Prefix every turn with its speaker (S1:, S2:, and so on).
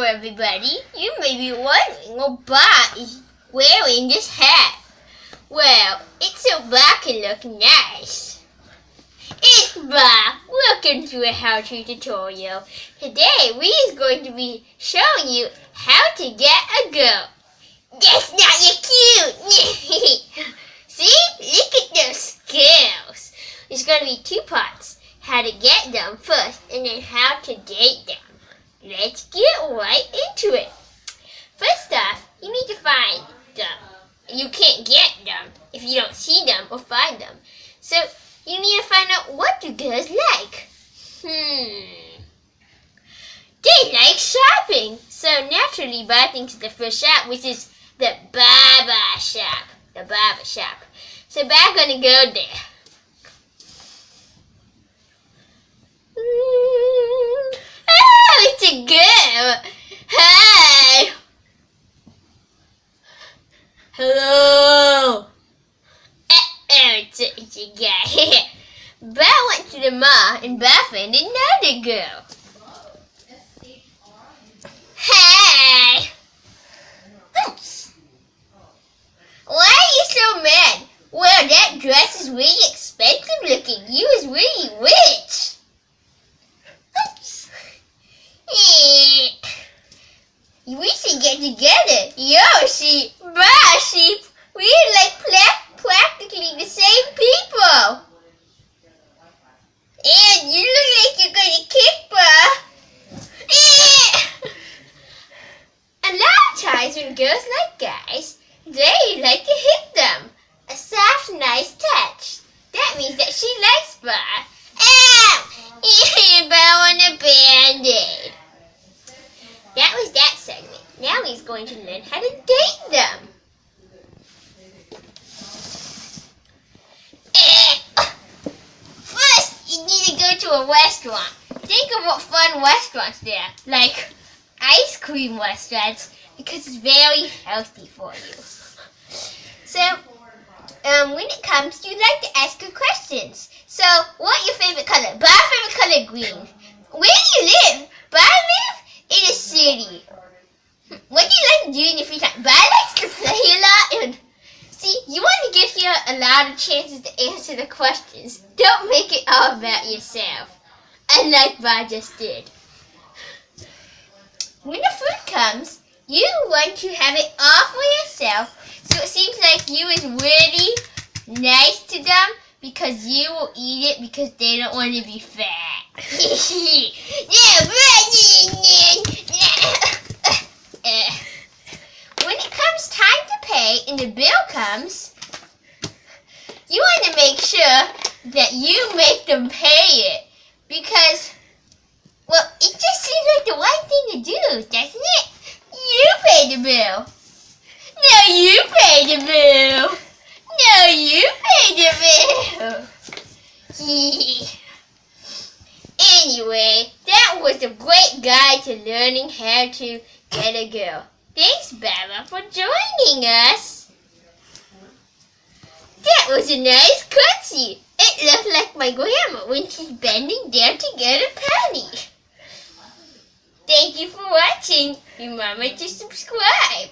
S1: Hello everybody, you may be wondering what Baa is wearing this hat. Well, it's so Baa can look nice. It's Baa. Welcome to a how-to tutorial. Today we is going to be showing you how to get a girl. That's not cute! See? Look at those skills. There's going to be two parts. How to get them first and then how to date them. Let's get right into it. First off, you need to find them. You can't get them if you don't see them or find them. So you need to find out what do girls like. They like shopping. So naturally, Baa thinks the first shop, which is the Baa Baa shop. The Baa Baa shop. So Baa gonna go there. It's a girl. Hi. Hello. It's a guy. Baa went to the mall and Baa found another girl. Hi. Why are you so mad? Well, that dress is really expensive looking. You is really rich. We should get together. See, Baa, we're like practically the same people. And you look like you're going to kick Baa. A lot of times when girls like guys, they like to hit them. A soft, nice touch. That means that she likes Baa. Baa on a Band-Aid. That was that segment. Now he's going to learn how to date them. First, you need to go to a restaurant. Think of what fun restaurants there are, like ice cream restaurants, because it's very healthy for you. So, when it comes, you like to ask her questions. So, what's your favorite color? Baa's favorite color, green. Where do you live? Baa live in a city. What do you like to do in your free time? Baa likes to play a lot. And see, you want to give her a lot of chances to answer the questions. Don't make it all about yourself, unlike Baa just did. When the food comes, you want to have it all for yourself, so it seems like you is really nice to them because you will eat it because they don't want to be fat. When it comes time to pay and the bill comes, you want to make sure that you make them pay it because, well, it just seems like the right thing to do, doesn't it? You pay the bill. No, you pay the bill. No, you pay the bill. Anyway, that was a great guide to learning how to get a girl. Thanks, Baa Baa, for joining us. That was a nice cutscene. It looked like my grandma when she's bending down to get a penny. Thank you for watching. Remember to subscribe.